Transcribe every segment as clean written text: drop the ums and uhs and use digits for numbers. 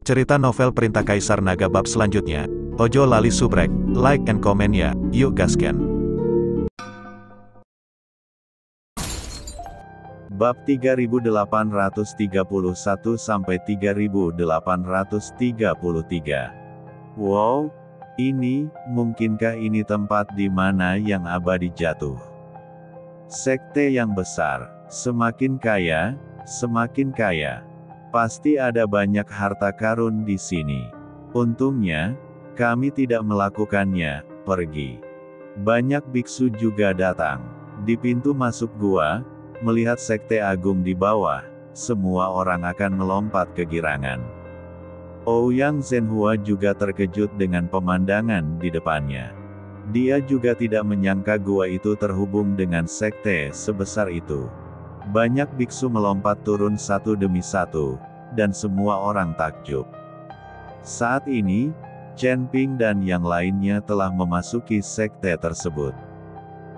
Cerita novel Perintah Kaisar Naga bab selanjutnya. Ojo lali subrek, like and comment ya, yuk gasken. Bab 3831 sampai 3833. Wow, mungkinkah ini tempat di mana yang abadi jatuh? Sekte yang besar, semakin kaya, semakin kaya. Pasti ada banyak harta karun di sini. Untungnya, kami tidak melakukannya. Pergi. Banyak biksu juga datang. Di pintu masuk gua, melihat sekte agung di bawah, semua orang akan melompat kegirangan. Ouyang Zhenhua juga terkejut dengan pemandangan di depannya. Dia juga tidak menyangka gua itu terhubung dengan sekte sebesar itu. Banyak biksu melompat turun satu demi satu, dan semua orang takjub. Saat ini, Chen Ping dan yang lainnya telah memasuki sekte tersebut.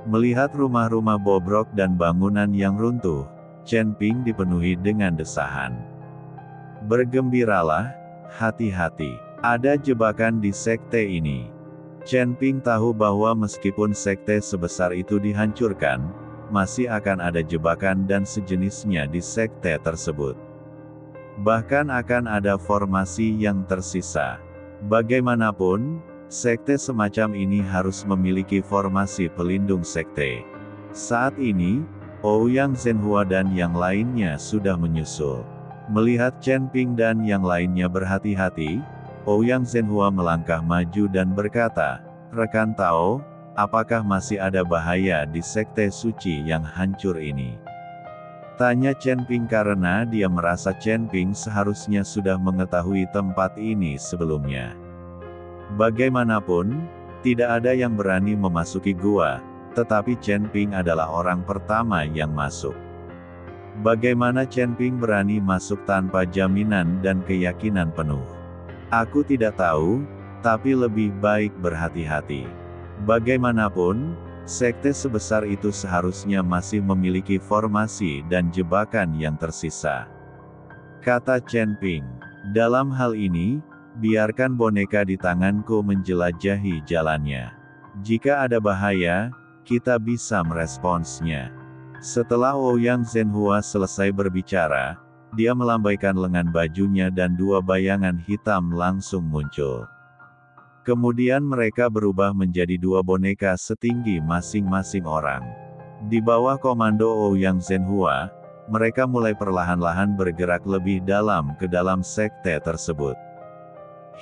Melihat rumah-rumah bobrok dan bangunan yang runtuh, Chen Ping dipenuhi dengan desahan. Bergembiralah, hati-hati, ada jebakan di sekte ini. Chen Ping tahu bahwa meskipun sekte sebesar itu dihancurkan, masih akan ada jebakan dan sejenisnya di sekte tersebut. Bahkan akan ada formasi yang tersisa. Bagaimanapun, sekte semacam ini harus memiliki formasi pelindung sekte. Saat ini, Ouyang Zhenhua dan yang lainnya sudah menyusul. Melihat Chen Ping dan yang lainnya berhati-hati, Ouyang Zhenhua melangkah maju dan berkata, "Rekan Tao, apakah masih ada bahaya di sekte suci yang hancur ini?" Tanya Chen Ping karena dia merasa Chen Ping seharusnya sudah mengetahui tempat ini sebelumnya. Bagaimanapun, tidak ada yang berani memasuki gua, tetapi Chen Ping adalah orang pertama yang masuk. Bagaimana Chen Ping berani masuk tanpa jaminan dan keyakinan penuh? Aku tidak tahu, tapi lebih baik berhati-hati. Bagaimanapun, sekte sebesar itu seharusnya masih memiliki formasi dan jebakan yang tersisa. Kata Chen Ping, dalam hal ini, biarkan boneka di tanganku menjelajahi jalannya. Jika ada bahaya, kita bisa meresponsnya. Setelah Ouyang Zhenhua selesai berbicara, dia melambaikan lengan bajunya dan dua bayangan hitam langsung muncul. Kemudian mereka berubah menjadi dua boneka setinggi masing-masing orang. Di bawah komando Ouyang Zhenhua, mereka mulai perlahan-lahan bergerak lebih dalam ke dalam sekte tersebut.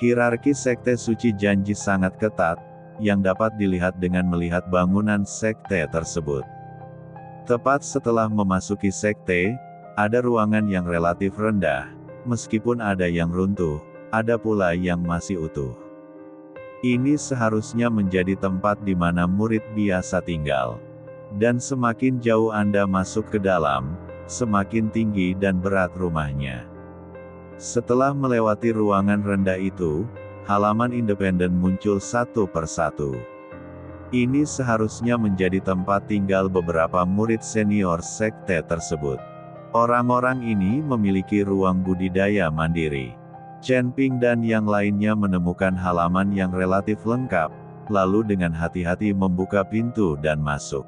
Hierarki sekte suci janji sangat ketat, yang dapat dilihat dengan melihat bangunan sekte tersebut. Tepat setelah memasuki sekte, ada ruangan yang relatif rendah, meskipun ada yang runtuh, ada pula yang masih utuh. Ini seharusnya menjadi tempat di mana murid biasa tinggal. Dan semakin jauh Anda masuk ke dalam, semakin tinggi dan berat rumahnya. Setelah melewati ruangan rendah itu, halaman independen muncul satu persatu. Ini seharusnya menjadi tempat tinggal beberapa murid senior sekte tersebut. Orang-orang ini memiliki ruang budidaya mandiri. Chen Ping dan yang lainnya menemukan halaman yang relatif lengkap, lalu dengan hati-hati membuka pintu dan masuk.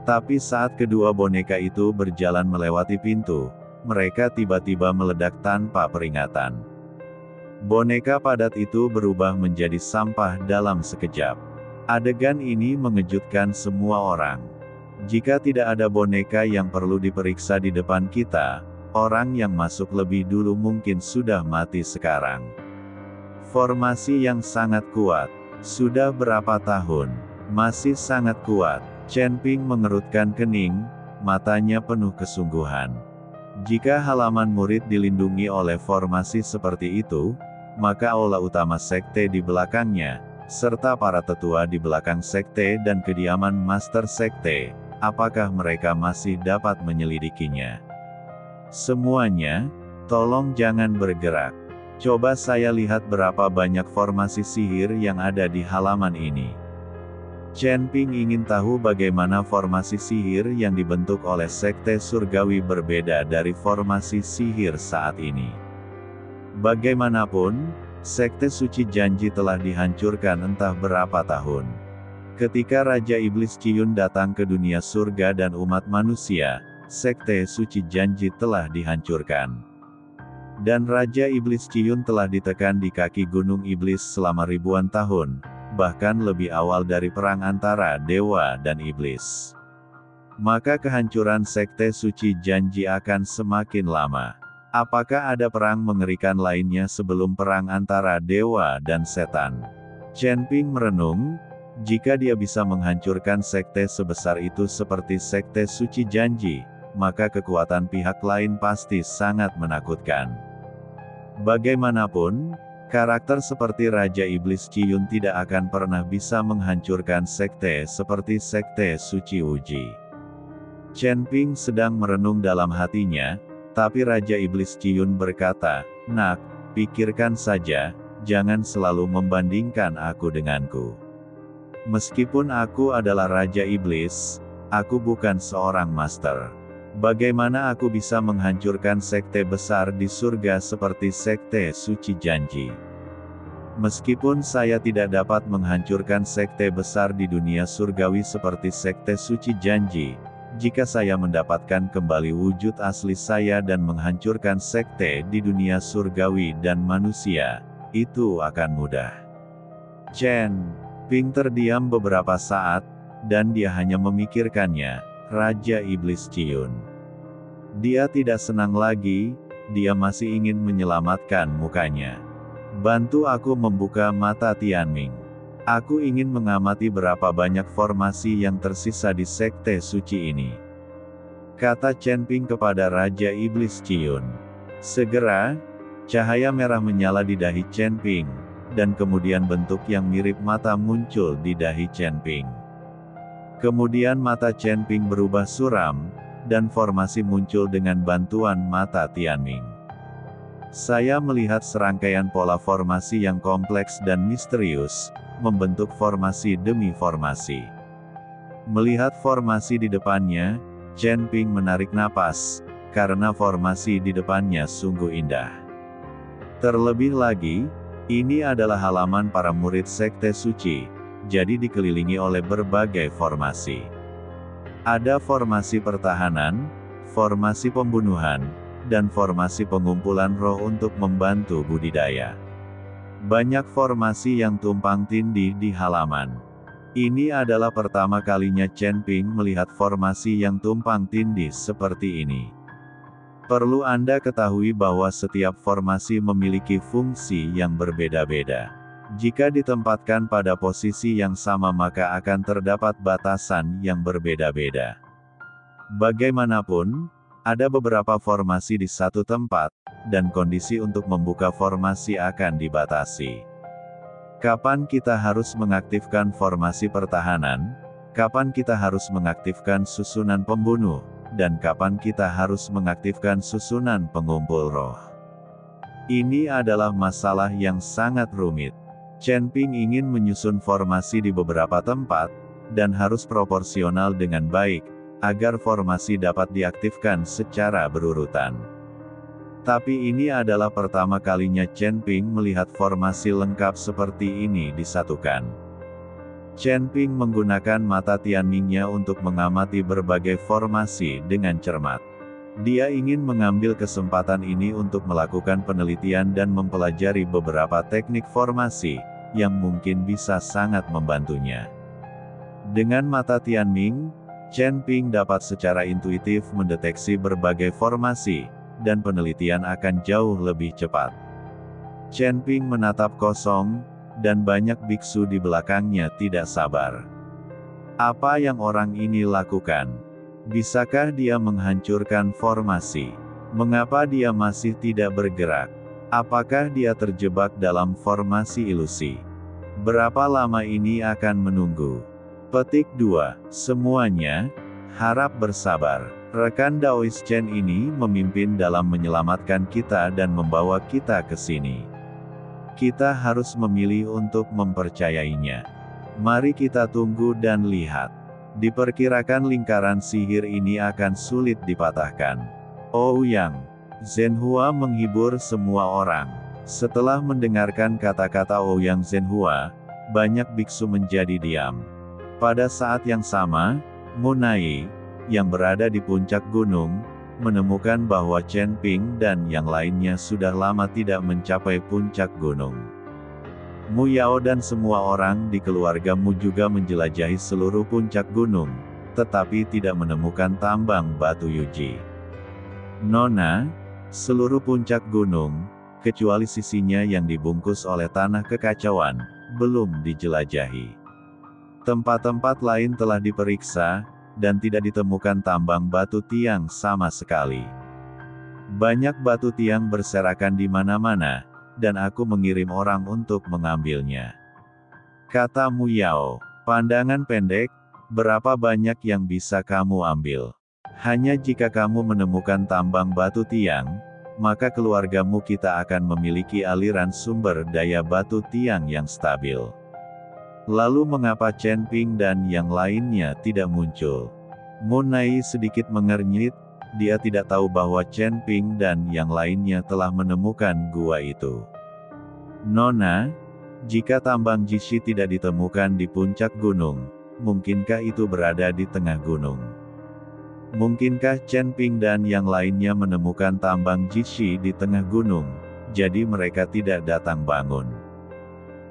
Tapi saat kedua boneka itu berjalan melewati pintu, mereka tiba-tiba meledak tanpa peringatan. Boneka padat itu berubah menjadi sampah dalam sekejap. Adegan ini mengejutkan semua orang. Jika tidak ada boneka yang perlu diperiksa di depan kita, orang yang masuk lebih dulu mungkin sudah mati sekarang. Formasi yang sangat kuat. Sudah berapa tahun? Masih sangat kuat. Chen Ping mengerutkan kening, matanya penuh kesungguhan. Jika halaman murid dilindungi oleh formasi seperti itu, maka aula utama sekte di belakangnya, serta para tetua di belakang sekte dan kediaman master sekte, apakah mereka masih dapat menyelidikinya? Semuanya, tolong jangan bergerak. Coba saya lihat berapa banyak formasi sihir yang ada di halaman ini. Chen Ping ingin tahu bagaimana formasi sihir yang dibentuk oleh sekte surgawi berbeda dari formasi sihir saat ini. Bagaimanapun, sekte suci janji telah dihancurkan entah berapa tahun. Ketika Raja Iblis Ciyun datang ke dunia surga dan umat manusia, sekte suci janji telah dihancurkan. Dan Raja Iblis Ciyun telah ditekan di kaki Gunung Iblis selama ribuan tahun, bahkan lebih awal dari perang antara dewa dan iblis. Maka kehancuran sekte suci janji akan semakin lama. Apakah ada perang mengerikan lainnya sebelum perang antara dewa dan setan? Chen Ping merenung, jika dia bisa menghancurkan sekte sebesar itu seperti sekte suci janji, maka kekuatan pihak lain pasti sangat menakutkan. Bagaimanapun, karakter seperti Raja Iblis Ciyun tidak akan pernah bisa menghancurkan sekte seperti sekte suci Uji. Chen Ping sedang merenung dalam hatinya, tapi Raja Iblis Ciyun berkata, "Nak, pikirkan saja, jangan selalu membandingkan aku denganku. Meskipun aku adalah Raja Iblis, aku bukan seorang master. Bagaimana aku bisa menghancurkan sekte besar di surga seperti sekte suci janji? Meskipun saya tidak dapat menghancurkan sekte besar di dunia surgawi seperti sekte suci janji, jika saya mendapatkan kembali wujud asli saya dan menghancurkan sekte di dunia surgawi dan manusia, itu akan mudah." Chen Ping terdiam beberapa saat, dan dia hanya memikirkannya, Raja Iblis Ciyun. Dia tidak senang lagi, dia masih ingin menyelamatkan mukanya. "Bantu aku membuka mata Tianming. Aku ingin mengamati berapa banyak formasi yang tersisa di sekte suci ini," kata Chen Ping kepada Raja Iblis Ciyun. Segera, cahaya merah menyala di dahi Chen Ping, dan kemudian bentuk yang mirip mata muncul di dahi Chen Ping. Kemudian mata Chen Ping berubah suram, dan formasi muncul dengan bantuan mata Tianming. Saya melihat serangkaian pola formasi yang kompleks dan misterius, membentuk formasi demi formasi. Melihat formasi di depannya, Chen Ping menarik napas, karena formasi di depannya sungguh indah. Terlebih lagi, ini adalah halaman para murid sekte suci, jadi dikelilingi oleh berbagai formasi. Ada formasi pertahanan, formasi pembunuhan, dan formasi pengumpulan roh untuk membantu budidaya. Banyak formasi yang tumpang tindih di halaman. Ini adalah pertama kalinya Chen Ping melihat formasi yang tumpang tindih seperti ini. Perlu Anda ketahui bahwa setiap formasi memiliki fungsi yang berbeda-beda. Jika ditempatkan pada posisi yang sama maka akan terdapat batasan yang berbeda-beda. Bagaimanapun, ada beberapa formasi di satu tempat, dan kondisi untuk membuka formasi akan dibatasi. Kapan kita harus mengaktifkan formasi pertahanan, kapan kita harus mengaktifkan susunan pembunuh, dan kapan kita harus mengaktifkan susunan pengumpul roh. Ini adalah masalah yang sangat rumit. Chen Ping ingin menyusun formasi di beberapa tempat, dan harus proporsional dengan baik, agar formasi dapat diaktifkan secara berurutan. Tapi ini adalah pertama kalinya Chen Ping melihat formasi lengkap seperti ini disatukan. Chen Ping menggunakan mata Tianmingnya untuk mengamati berbagai formasi dengan cermat. Dia ingin mengambil kesempatan ini untuk melakukan penelitian dan mempelajari beberapa teknik formasi, yang mungkin bisa sangat membantunya. Dengan mata Tianming, Chen Ping dapat secara intuitif mendeteksi berbagai formasi, dan penelitian akan jauh lebih cepat. Chen Ping menatap kosong, dan banyak biksu di belakangnya tidak sabar. Apa yang orang ini lakukan? Bisakah dia menghancurkan formasi? Mengapa dia masih tidak bergerak? Apakah dia terjebak dalam formasi ilusi? Berapa lama ini akan menunggu? Petik 2. Semuanya, harap bersabar. Rekan Daois Chen ini memimpin dalam menyelamatkan kita dan membawa kita ke sini. Kita harus memilih untuk mempercayainya. Mari kita tunggu dan lihat. Diperkirakan lingkaran sihir ini akan sulit dipatahkan. Ouyang, Zhenhua menghibur semua orang. Setelah mendengarkan kata-kata Ouyang Zhenhua, banyak biksu menjadi diam. Pada saat yang sama, Munai, yang berada di puncak gunung, menemukan bahwa Chen Ping dan yang lainnya sudah lama tidak mencapai puncak gunung. Mu Yao dan semua orang di keluarga Mu juga menjelajahi seluruh puncak gunung, tetapi tidak menemukan tambang batu Yuji. Nona, seluruh puncak gunung, kecuali sisinya yang dibungkus oleh tanah kekacauan, belum dijelajahi. Tempat-tempat lain telah diperiksa, dan tidak ditemukan tambang batu tiang sama sekali. Banyak batu tiang berserakan di mana-mana, dan aku mengirim orang untuk mengambilnya. Kata Mu Yao, pandangan pendek, berapa banyak yang bisa kamu ambil? Hanya jika kamu menemukan tambang batu tiang, maka keluargamu kita akan memiliki aliran sumber daya batu tiang yang stabil. Lalu mengapa Chen Ping dan yang lainnya tidak muncul? Munai sedikit mengernyit, dia tidak tahu bahwa Chen Ping dan yang lainnya telah menemukan gua itu. Nona, jika tambang Jishi tidak ditemukan di puncak gunung, mungkinkah itu berada di tengah gunung? Mungkinkah Chen Ping dan yang lainnya menemukan tambang Jishi di tengah gunung, jadi mereka tidak datang bangun?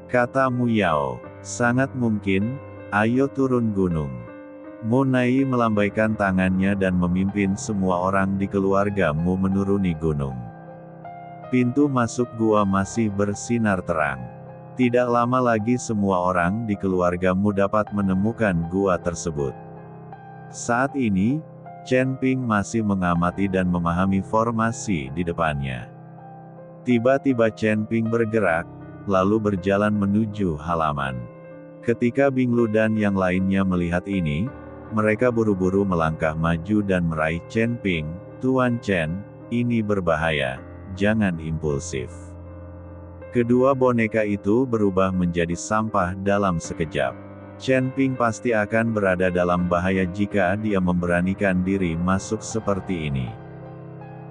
Kata Mu Yao, sangat mungkin, ayo turun gunung. Munai melambaikan tangannya dan memimpin semua orang di keluarga Mu menuruni gunung. Pintu masuk gua masih bersinar terang. Tidak lama lagi semua orang di keluarga Mu dapat menemukan gua tersebut. Saat ini, Chen Ping masih mengamati dan memahami formasi di depannya. Tiba-tiba Chen Ping bergerak, lalu berjalan menuju halaman. Ketika Binglu dan yang lainnya melihat ini, mereka buru-buru melangkah maju dan meraih Chen Ping. Tuan Chen, ini berbahaya, jangan impulsif. Kedua boneka itu berubah menjadi sampah dalam sekejap. Chen Ping pasti akan berada dalam bahaya jika dia memberanikan diri masuk seperti ini.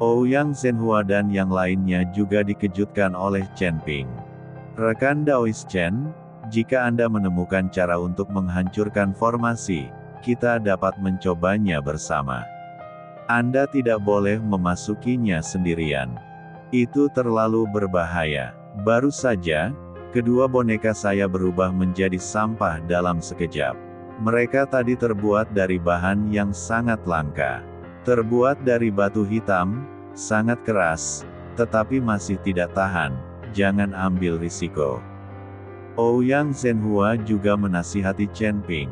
Ouyang Zhenhua dan yang lainnya juga dikejutkan oleh Chen Ping. Rekan Daois Chen, jika Anda menemukan cara untuk menghancurkan formasi, kita dapat mencobanya bersama. Anda tidak boleh memasukinya sendirian. Itu terlalu berbahaya. Baru saja, kedua boneka saya berubah menjadi sampah dalam sekejap. Mereka tadi terbuat dari bahan yang sangat langka. Terbuat dari batu hitam, sangat keras, tetapi masih tidak tahan, jangan ambil risiko. Ouyang Zhenhua juga menasihati Chen Ping.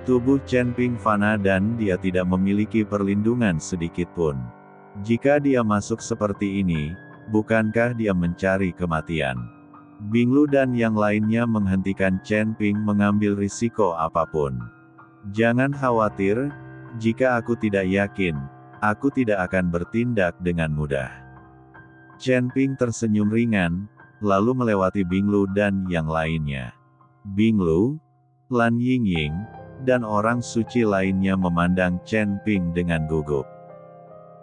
Tubuh Chen Ping fana dan dia tidak memiliki perlindungan sedikit pun. Jika dia masuk seperti ini, bukankah dia mencari kematian? Binglu dan yang lainnya menghentikan Chen Ping mengambil risiko apapun. Jangan khawatir, jika aku tidak yakin, aku tidak akan bertindak dengan mudah. Chen Ping tersenyum ringan, lalu melewati Binglu dan yang lainnya. Binglu, Lan Yingying, dan orang suci lainnya memandang Chen Ping dengan gugup.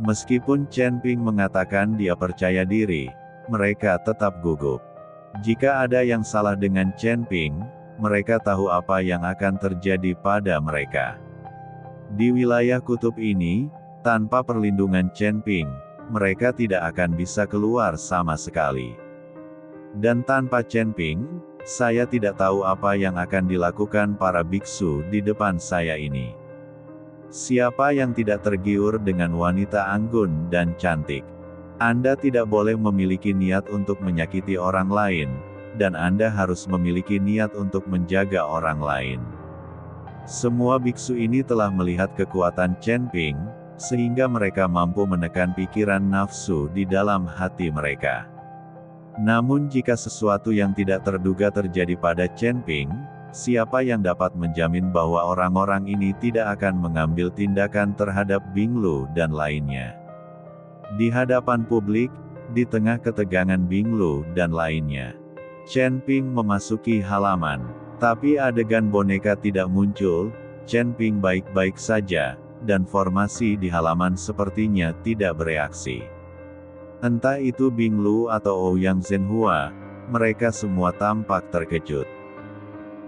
Meskipun Chen Ping mengatakan dia percaya diri, mereka tetap gugup. Jika ada yang salah dengan Chen Ping, mereka tahu apa yang akan terjadi pada mereka. Di wilayah kutub ini, tanpa perlindungan Chen Ping, mereka tidak akan bisa keluar sama sekali. Dan tanpa Chen Ping, saya tidak tahu apa yang akan dilakukan para biksu di depan saya ini. Siapa yang tidak tergiur dengan wanita anggun dan cantik? Anda tidak boleh memiliki niat untuk menyakiti orang lain, dan Anda harus memiliki niat untuk menjaga orang lain. Semua biksu ini telah melihat kekuatan Chen Ping, sehingga mereka mampu menekan pikiran nafsu di dalam hati mereka. Namun jika sesuatu yang tidak terduga terjadi pada Chen Ping, siapa yang dapat menjamin bahwa orang-orang ini tidak akan mengambil tindakan terhadap Binglu dan lainnya? Di hadapan publik, di tengah ketegangan Binglu dan lainnya, Chen Ping memasuki halaman. Tapi adegan boneka tidak muncul, Chen Ping baik-baik saja, dan formasi di halaman sepertinya tidak bereaksi. Entah itu Bing Lu atau Ouyang Zhenhua, mereka semua tampak terkejut.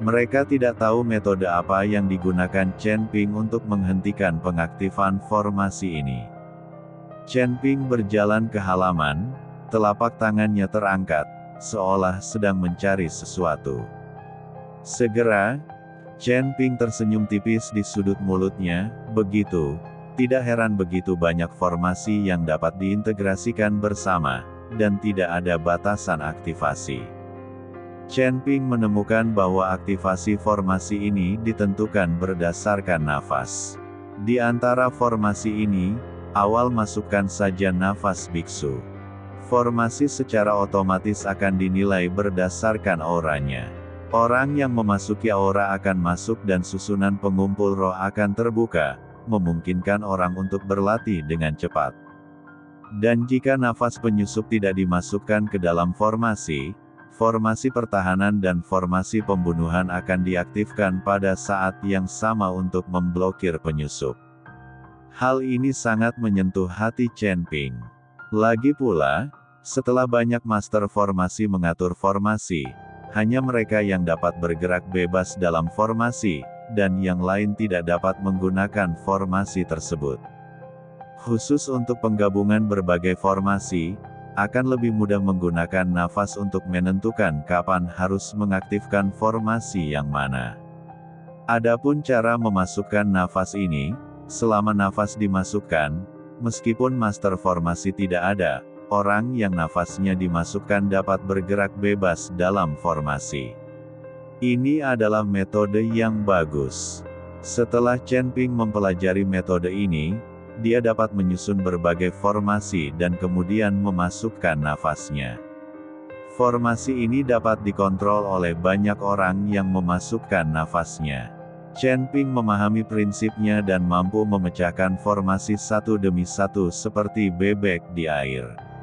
Mereka tidak tahu metode apa yang digunakan Chen Ping untuk menghentikan pengaktifan formasi ini. Chen Ping berjalan ke halaman, telapak tangannya terangkat, seolah sedang mencari sesuatu. Segera, Chen Ping tersenyum tipis di sudut mulutnya, begitu, tidak heran begitu banyak formasi yang dapat diintegrasikan bersama, dan tidak ada batasan aktivasi. Chen Ping menemukan bahwa aktivasi formasi ini ditentukan berdasarkan nafas. Di antara formasi ini, awal masukkan saja nafas biksu. Formasi secara otomatis akan dinilai berdasarkan auranya. Orang yang memasuki aura akan masuk dan susunan pengumpul roh akan terbuka, memungkinkan orang untuk berlatih dengan cepat. Dan jika nafas penyusup tidak dimasukkan ke dalam formasi, formasi pertahanan dan formasi pembunuhan akan diaktifkan pada saat yang sama untuk memblokir penyusup. Hal ini sangat menyentuh hati Chen Ping. Lagi pula, setelah banyak master formasi mengatur formasi, hanya mereka yang dapat bergerak bebas dalam formasi, dan yang lain tidak dapat menggunakan formasi tersebut. Khusus untuk penggabungan berbagai formasi, akan lebih mudah menggunakan nafas untuk menentukan kapan harus mengaktifkan formasi yang mana. Adapun cara memasukkan nafas ini, selama nafas dimasukkan, meskipun master formasi tidak ada, orang yang nafasnya dimasukkan dapat bergerak bebas dalam formasi. Ini adalah metode yang bagus. Setelah Chen Ping mempelajari metode ini, dia dapat menyusun berbagai formasi dan kemudian memasukkan nafasnya. Formasi ini dapat dikontrol oleh banyak orang yang memasukkan nafasnya. Chen Ping memahami prinsipnya dan mampu memecahkan formasi satu demi satu seperti bebek di air.